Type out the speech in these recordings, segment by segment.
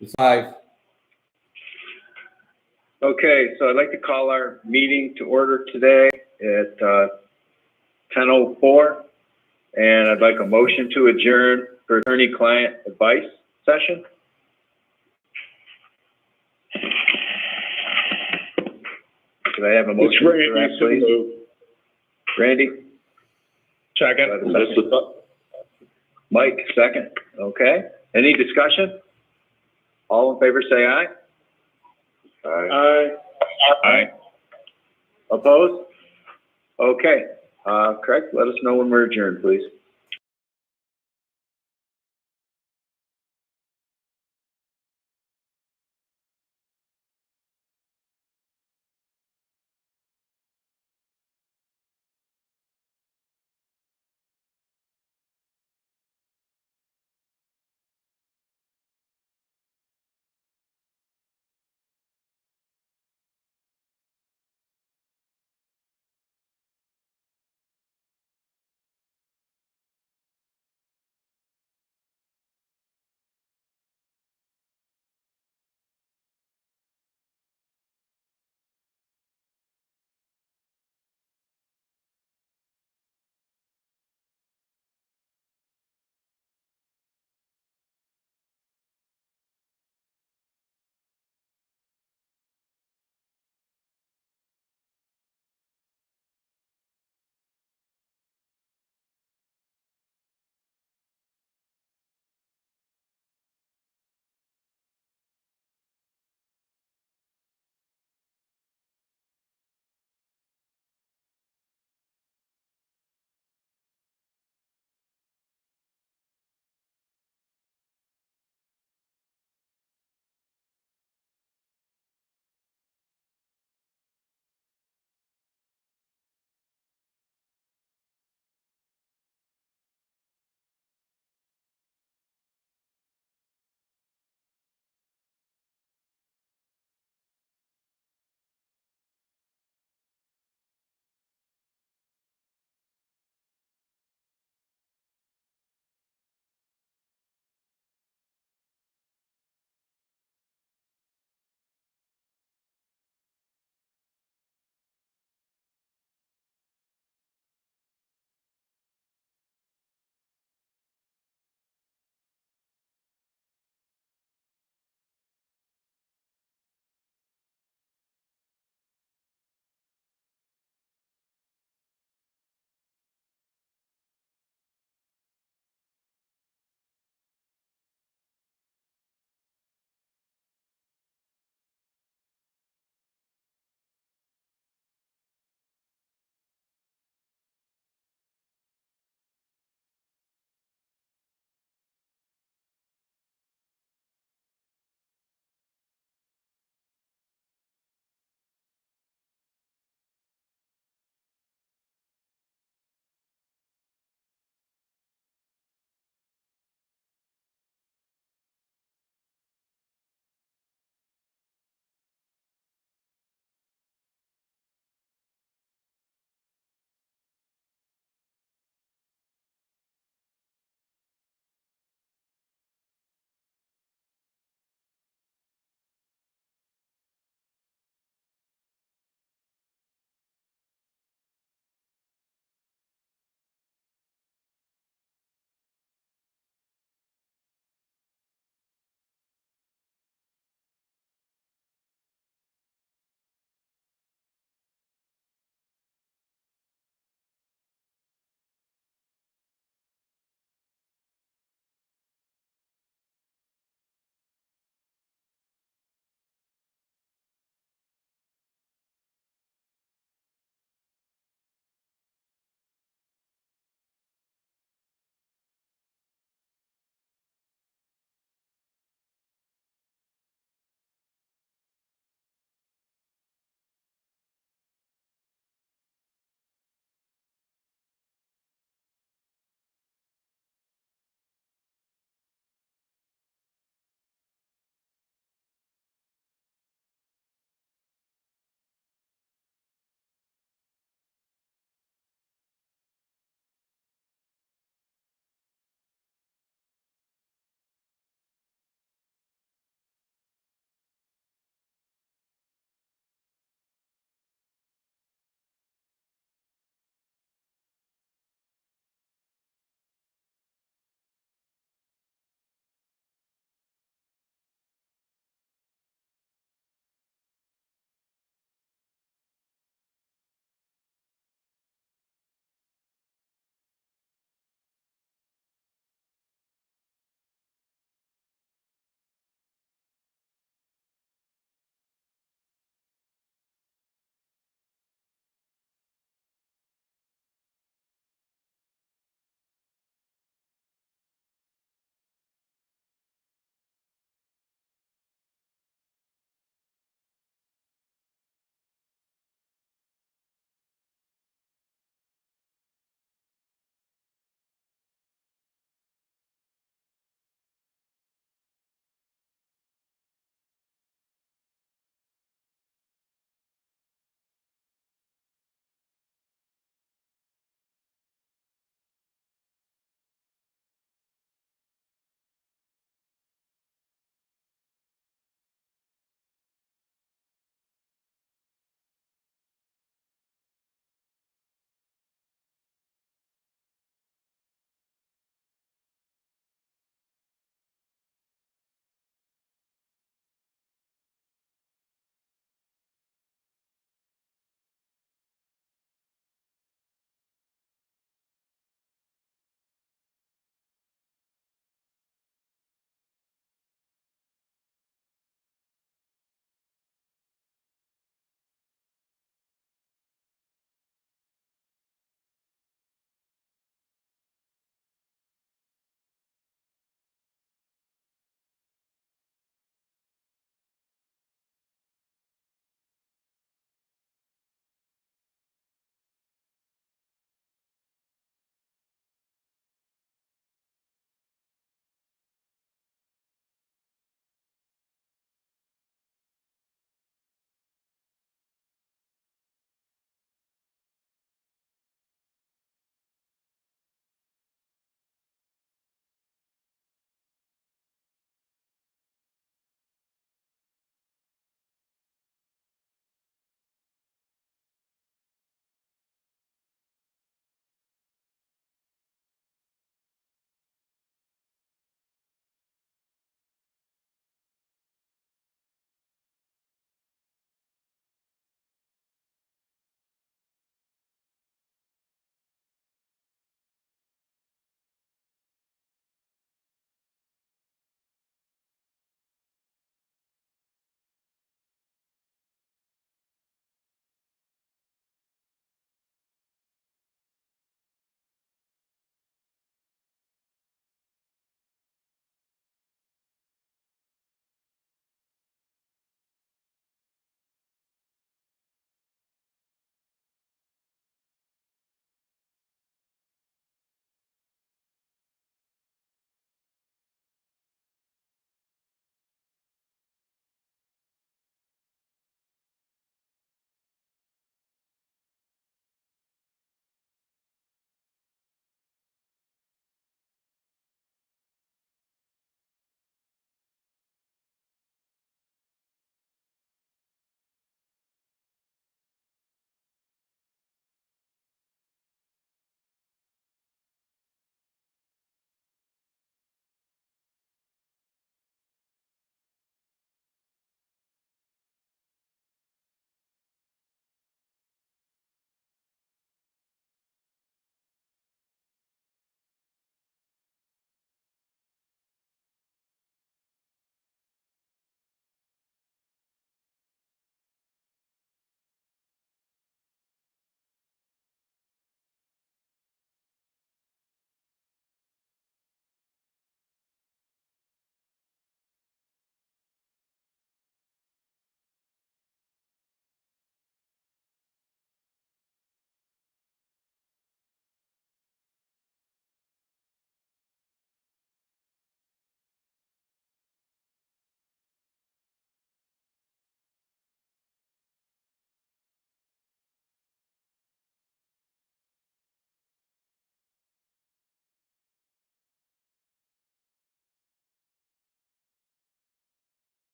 It's 5. Okay, so I'd like to call our meeting to order today at 10:04. And I'd like a motion to adjourn for attorney-client advice session. Could I have a motion for that, please? Randy? Second. Mike, second. Okay. Any discussion? All in favor, say aye. Aye. Aye. Opposed? Okay. Craig, let us know when we're adjourned, please.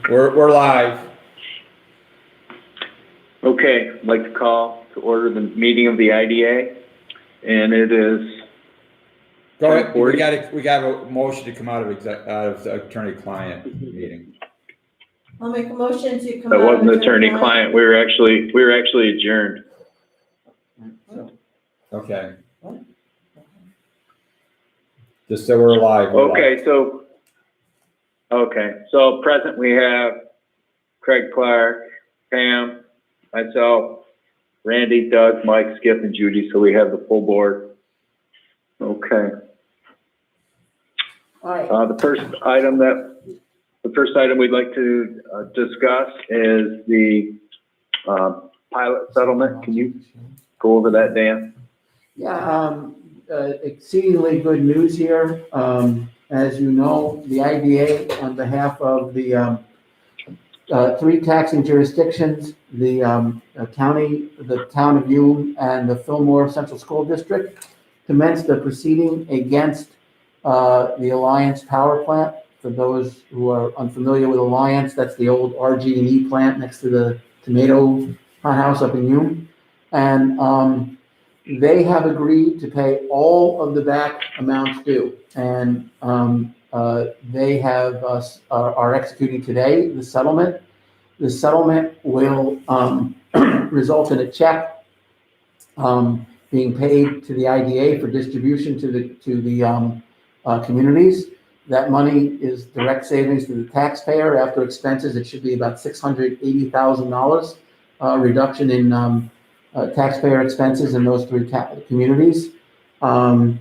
We're live. Okay, I'd like to call to order the meeting of the IDA, and it is Go ahead. 10:40. We got a motion to come out of the attorney-client meeting. I'll make a motion to come That out of wasn't attorney-client, we were actually adjourned. Okay. Just so we're live. Okay, so present we have Craig Clark, Pam, myself, Randy, Doug, Mike, Skip, and Judy, so we have the full board. Okay. All right. The first item we'd like to discuss is the pilot settlement. Can you go over that, Dan? Yeah, exceedingly good news here. As you know, the IDA, on behalf of the 3 taxing jurisdictions, the county, the town of Hume, and the Fillmore Central School District, commenced a proceeding against the Alliance Power Plant. For those who are unfamiliar with Alliance, that's the old RG&E plant next to the tomato hothouse up in Hume. And they have agreed to pay all of the back amounts due. And they have are executing today the settlement. The settlement will result in a check being paid to the IDA for distribution to the communities. That money is direct savings to the taxpayer. After expenses, it should be about $680,000 reduction in taxpayer expenses in those 3 communities. The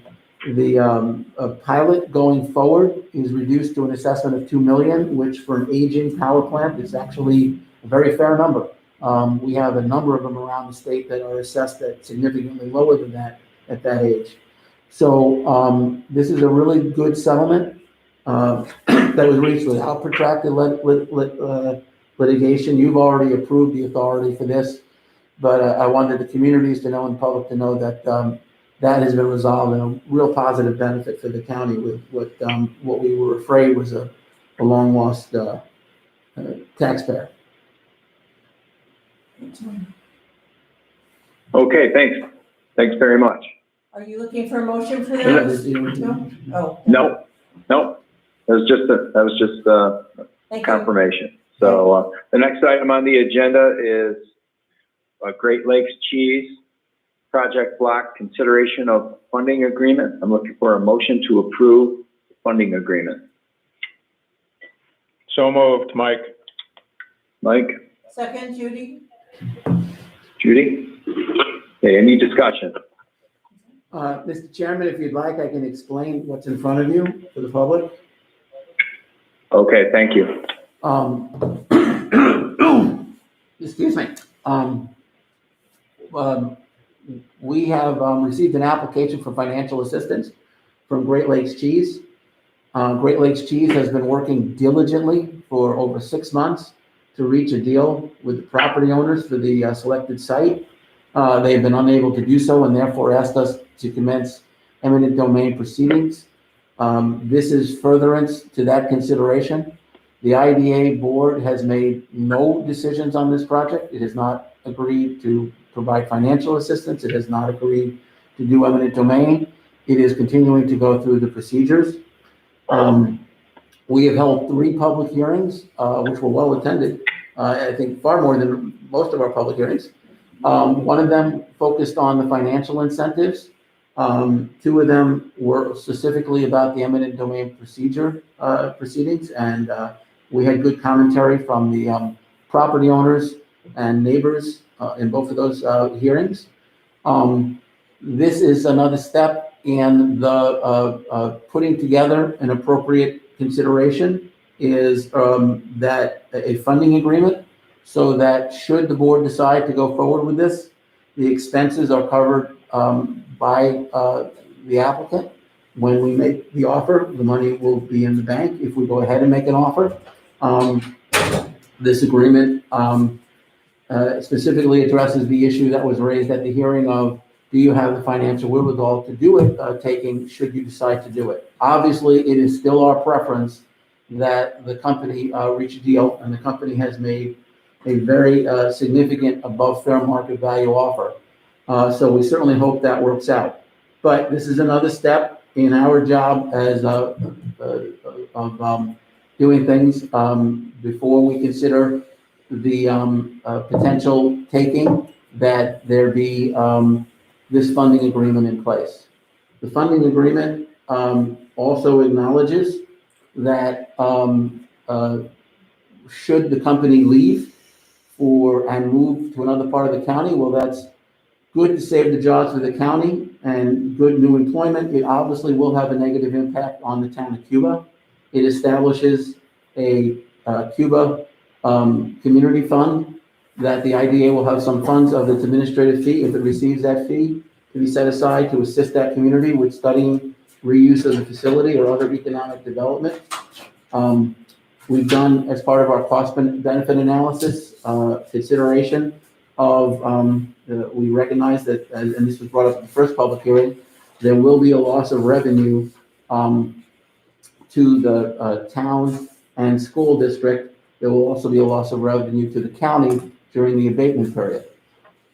pilot going forward is reduced to an assessment of $2 million, which for an aging power plant is actually a very fair number. We have a number of them around the state that are assessed at significantly lower than that at that age. So this is a really good settlement that was reached without protracted litigation. You've already approved the authority for this, but I wanted the communities to know and public to know that that has been resolved, and a real positive benefit for the county with what we were afraid was a long lost taxpayer. Okay, thanks. Thanks very much. Are you looking for a motion for that? No? Oh. No. That was just Thank you. confirmation. So the next item on the agenda is Great Lakes Cheese Project Block Consideration of Funding Agreement. I'm looking for a motion to approve the funding agreement. So moved, Mike. Mike? Second, Judy? Judy? Okay, any discussion? Mr. Chairman, if you'd like, I can explain what's in front of you for the public. Okay, thank you. Excuse me. We have received an application for financial assistance from Great Lakes Cheese. Great Lakes Cheese has been working diligently for over 6 months to reach a deal with the property owners for the selected site. They have been unable to do so and therefore asked us to commence eminent domain proceedings. This is furtherance to that consideration. The IDA board has made no decisions on this project. It has not agreed to provide financial assistance. It has not agreed to do eminent domain. It is continuing to go through the procedures. We have held 3 public hearings, which were well attended. I think far more than most of our public hearings. One of them focused on the financial incentives. 2 of them were specifically about the eminent domain proceedings, and we had good commentary from the property owners and neighbors in both of those hearings. This is another step in the putting together an appropriate consideration is that a funding agreement, so that should the board decide to go forward with this, the expenses are covered by the applicant. When we make the offer, the money will be in the bank if we go ahead and make an offer. This agreement specifically addresses the issue that was raised at the hearing of, do you have the financial wherewithal to do it, should you decide to do it? Obviously, it is still our preference that the company reach a deal, and the company has made a very significant above fair market value offer. So we certainly hope that works out. But this is another step in our job as doing things before we consider the potential taking, that there be this funding agreement in place. The funding agreement also acknowledges that should the company leave and move to another part of the county, well, that's good to save the jobs for the county and good new employment. It obviously will have a negative impact on the town of Cuba. It establishes a Cuba community fund that the IDA will have some funds of its administrative fee, if it receives that fee, to be set aside to assist that community with studying reuse of the facility or other economic development. We've done, as part of our cost benefit analysis, consideration of, we recognize that, and this was brought up at the first public hearing, there will be a loss of revenue to the town and school district. There will also be a loss of revenue to the county during the abatement period.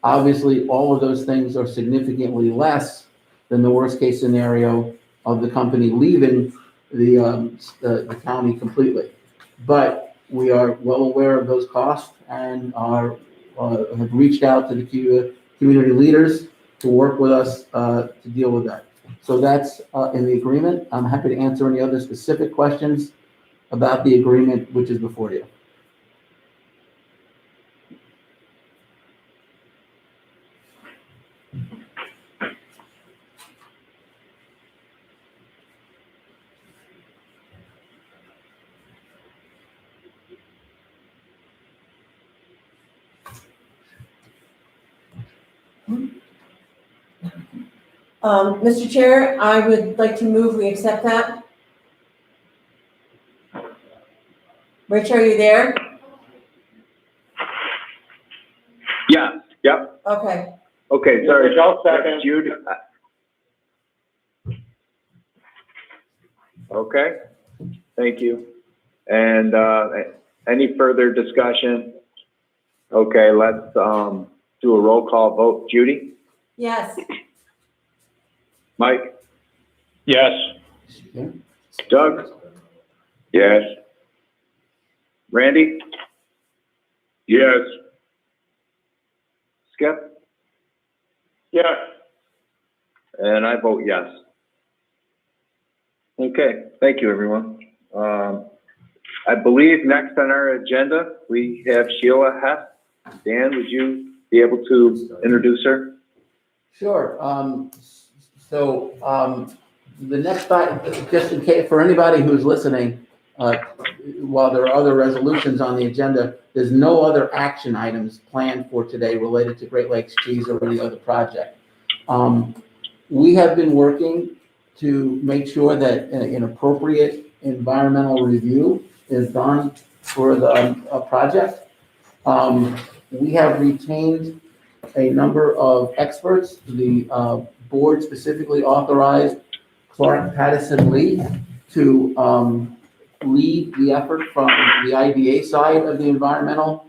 Obviously, all of those things are significantly less than the worst case scenario of the company leaving the county completely. But we are well aware of those costs and have reached out to the community leaders to work with us to deal with that. So that's in the agreement. I'm happy to answer any other specific questions about the agreement which is before you. Mr. Chair, I would like to move we accept that. Rich, are you there? Yeah, yep. Okay. Okay, sorry. I'll second. Jude. Okay, thank you. And any further discussion? Okay, let's do a roll call vote. Judy? Yes. Mike? Yes. Doug? Yes. Randy? Yes. Skip? Yes. And I vote yes. Okay, thank you, everyone. I believe next on our agenda, we have Sheila Hess. Dan, would you be able to introduce her? Sure. The next, just in case, for anybody who's listening, while there are other resolutions on the agenda, there's no other action items planned for today related to Great Lakes Cheese or any other project. We have been working to make sure that an appropriate environmental review is done for the project. We have retained a number of experts. The board specifically authorized Clark Patterson Lee to lead the effort from the IDA side of the environmental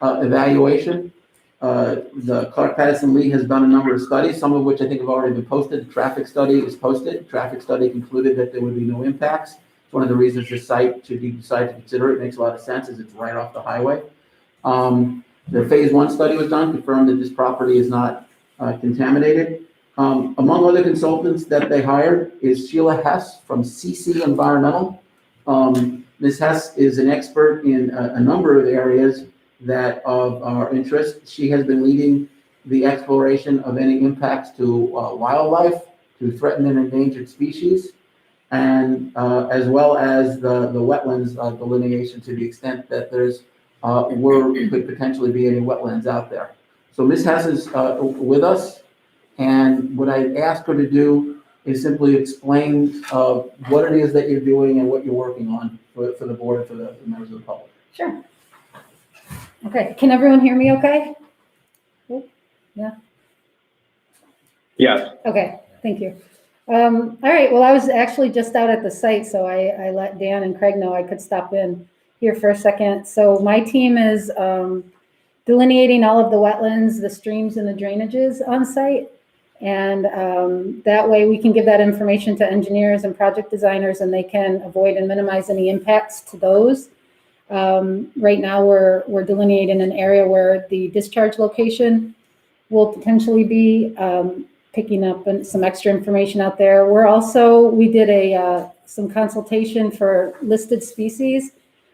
evaluation. The Clark Patterson Lee has done a number of studies, some of which I think have already been posted. The traffic study is posted. The traffic study concluded that there would be no impacts. It's one of the reasons this site, should you decide to consider it, makes a lot of sense, as it's right off the highway. The phase 1 study was done, confirmed that this property is not contaminated. Among other consultants that they hired is Sheila Hess from CC Environmental. Ms. Hess is an expert in a number of areas that of our interest. She has been leading the exploration of any impacts to wildlife, to threatened and endangered species, and as well as the wetlands delineation, to the extent that there's could potentially be any wetlands out there. So Ms. Hess is with us, and what I asked her to do is simply explain what it is that you're doing and what you're working on for the board and for the members of the public. Sure. Okay, can everyone hear me okay? Yeah? Yes. Okay, thank you. All right, well, I was actually just out at the site, so I let Dan and Craig know I could stop in here for a second. So my team is delineating all of the wetlands, the streams, and the drainages on site. And that way we can give that information to engineers and project designers, and they can avoid and minimize any impacts to those. Right now, we're delineating an area where the discharge location will potentially be, picking up some extra information out there. We did some consultation for listed species.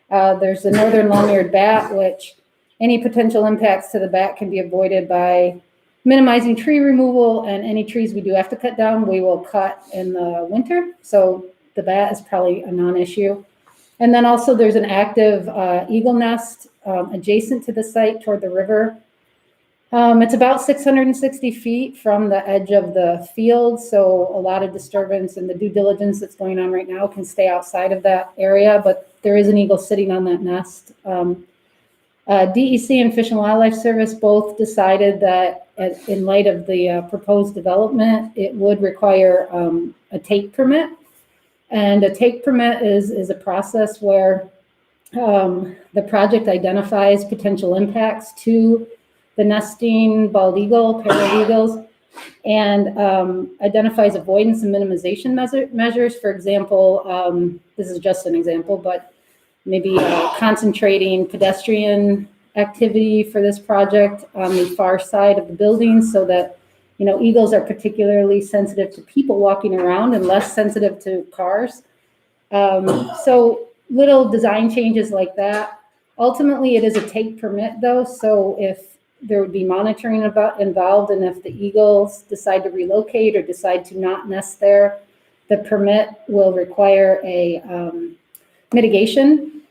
There's the northern long-eared bat, which any potential impacts to the bat can be avoided by minimizing tree removal, and any trees we do have to cut down, we will cut in the winter. So the bat is probably a non-issue. And then also there's an active eagle nest adjacent to the site toward the river. It's about 660 feet from the edge of the field, so a lot of disturbance and the due diligence that's going on right now can stay outside of that area, but there is an eagle sitting on that nest. DEC and Fish and Wildlife Service both decided that in light of the proposed development, it would require a take permit. And a take permit is a process where the project identifies potential impacts to the nesting bald eagle, parrot eagles, and identifies avoidance and minimization measures. For example, this is just an example, but maybe concentrating pedestrian activity for this project on the far side of the building so that, eagles are particularly sensitive to people walking around and less sensitive to cars. So little design changes like that. Ultimately, it is a take permit though, so if there would be monitoring involved, and if the eagles decide to relocate or decide to not nest there, the permit will require a mitigation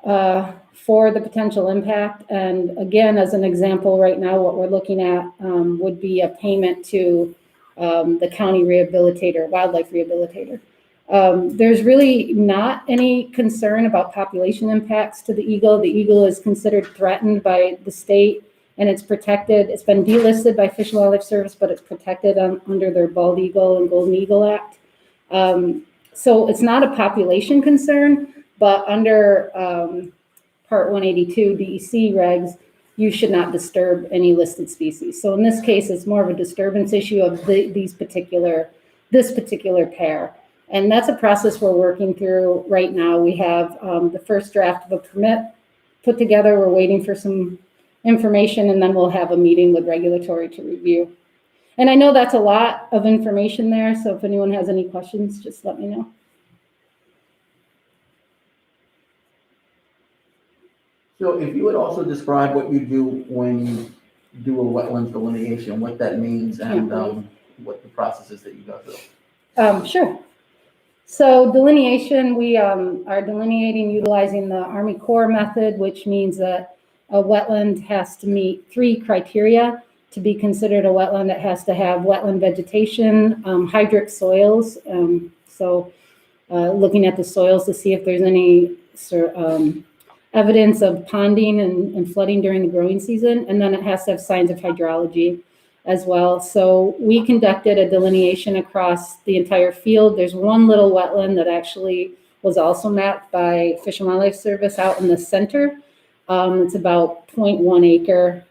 for the potential impact. And again, as an example, right now, what we're looking at would be a payment to the county rehabilitator, wildlife rehabilitator. There's really not any concern about population impacts to the eagle. The eagle is considered threatened by the state, and it's protected. It's been delisted by Fish and Wildlife Service, but it's protected under their Bald Eagle and Golden Eagle Act. So it's not a population concern, but under Part 182 DEC regs, you should not disturb any listed species. So in this case, it's more of a disturbance issue of this particular pair. And that's a process we're working through right now. We have the first draft of a permit put together. We're waiting for some information, and then we'll have a meeting with regulatory to review. And I know that's a lot of information there, so if anyone has any questions, just let me know. So if you would also describe what you do when you do a wetlands delineation, what that means, and what the process is that you go through. Sure. So delineation, we are delineating utilizing the Army Corps method, which means that a wetland has to meet 3 criteria to be considered a wetland. It has to have wetland vegetation, hydric soils. Looking at the soils to see if there's any evidence of ponding and flooding during the growing season. And then it has to have signs of hydrology as well. So we conducted a delineation across the entire field. There's one little wetland that actually was also mapped by Fish and Wildlife Service out in the center. It's about 0.1 acre.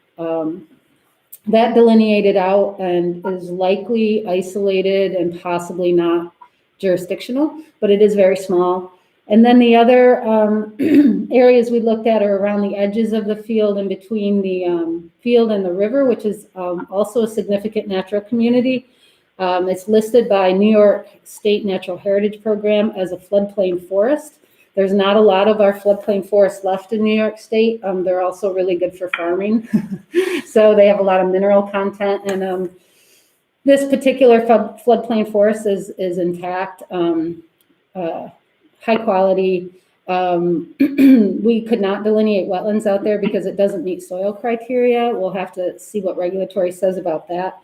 That delineated out and is likely isolated and possibly not jurisdictional, but it is very small. And then the other areas we looked at are around the edges of the field and between the field and the river, which is also a significant natural community. It's listed by New York State Natural Heritage Program as a floodplain forest. There's not a lot of our floodplain forests left in New York State. They're also really good for farming. So they have a lot of mineral content. And this particular floodplain forest is intact, high quality. We could not delineate wetlands out there because it doesn't meet soil criteria. We'll have to see what regulatory says about that.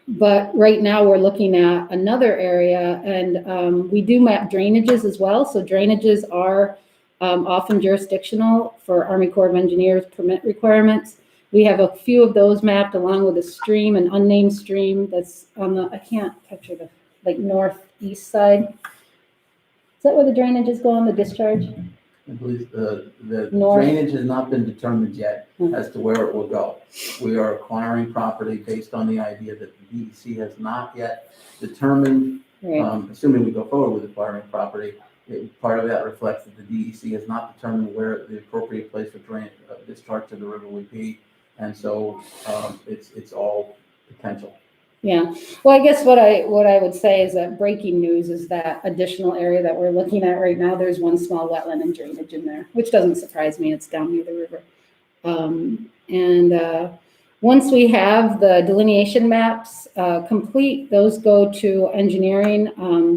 But right now we're looking at another area, and we do map drainages as well. So drainages are often jurisdictional for Army Corps of Engineers permit requirements. We have a few of those mapped along with a stream, an unnamed stream that's on the, I can't picture the, like northeast side. Is that where the drainage is going, the discharge? I believe the North. drainage has not been determined yet Hmm. as to where it will go. We are acquiring property based on the idea that the DEC has not yet determined, Right, assuming we go forward with acquiring property, part of that reflects that the DEC has not determined where the appropriate place for discharge to the river would be. And so, it's all potential. yeah. Well, I guess what I would say is that breaking news is that additional area that we're looking at right now, there's one small wetland and drainage in there, which doesn't surprise me, it's down near the river. Once we have the delineation maps complete, those go to engineering.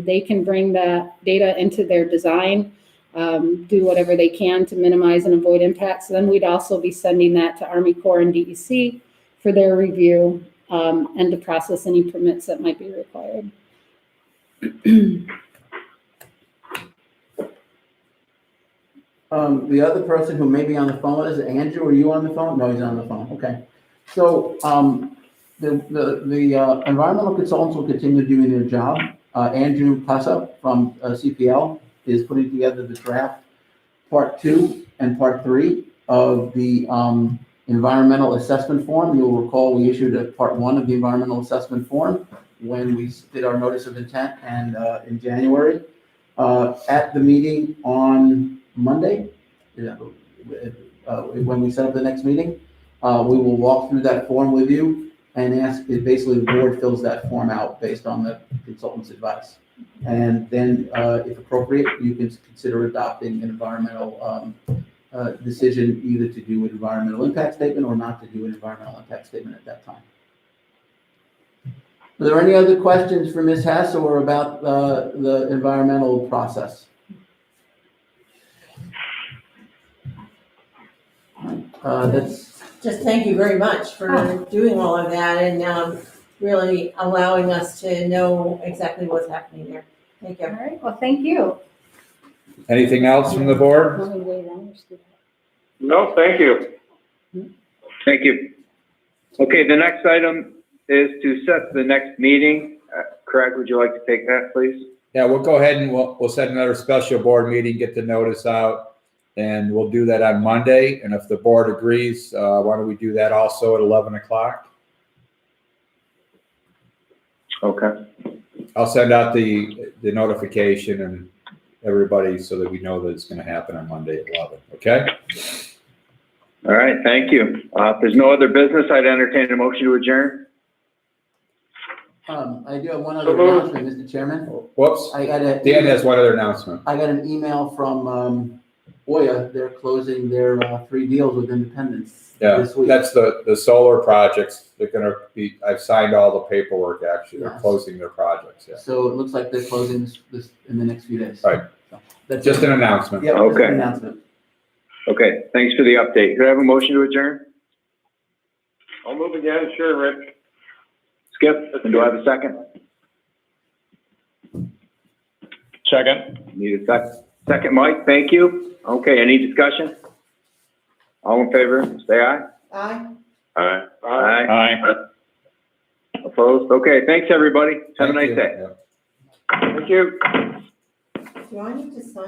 They can bring that data into their design, do whatever they can to minimize and avoid impacts. Then we'd also be sending that to Army Corps and DEC for their review and to process any permits that might be required. The other person who may be on the phone is Andrew. Are you on the phone? No, he's on the phone. Okay. So, the environmental consultants will continue doing their job. Andrew Passa from CPL is putting together the draft part 2 and part 3 of the environmental assessment form. You'll recall we issued a part 1 of the environmental assessment form when we did our notice of intent and in January. At the meeting on Monday, when we set up the next meeting, we will walk through that form with you and ask, basically the board fills that form out based on the consultant's advice. And then, if appropriate, you can consider adopting an environmental decision either to do an environmental impact statement or not to do an environmental impact statement at that time. Are there any other questions for Ms. Hess or about the environmental process? That's Just thank you very much for doing all of that and really allowing us to know exactly what's happening there. Thank All you. right, well, thank you. Anything else from the board? Want me to wait around or scoot? No, thank you. Thank you. Okay, the next item is to set the next meeting. Craig, would you like to take that, please? Yeah, we'll go ahead and we'll set another special board meeting, get the notice out, and we'll do that on Monday. And if the board agrees, why don't we do that also at 11 o'clock? Okay. I'll send out the notification and everybody so that we know that it's going to happen on Monday at 11, okay? All right, thank you. If there's no other business, I'd entertain a motion to adjourn. I do have one other announcement, Mr. Chairman. Whoops, Dan Dan has one other announcement. I got an email from Oya. They're closing their 3 deals with Independence Yeah, this week. that's the solar projects. They're going to be, I've signed all the paperwork, actually. They're Yes. closing their projects, yeah. So it looks like they're closing this in the next few days. Right. So that's Just it. an announcement. Yeah, just Okay. an announcement. Okay, thanks for the update. Could I have a motion to adjourn? I'll move again, sure, Rich. Skip, and do I have a second? Second. Need a second, Mike, thank you. Okay, any discussion? All in favor, say aye. Aye. Aye. Aye. Opposed? Okay, thanks, everybody. Have a Thank nice you. day. Yeah. Thank you. Do I need to sign?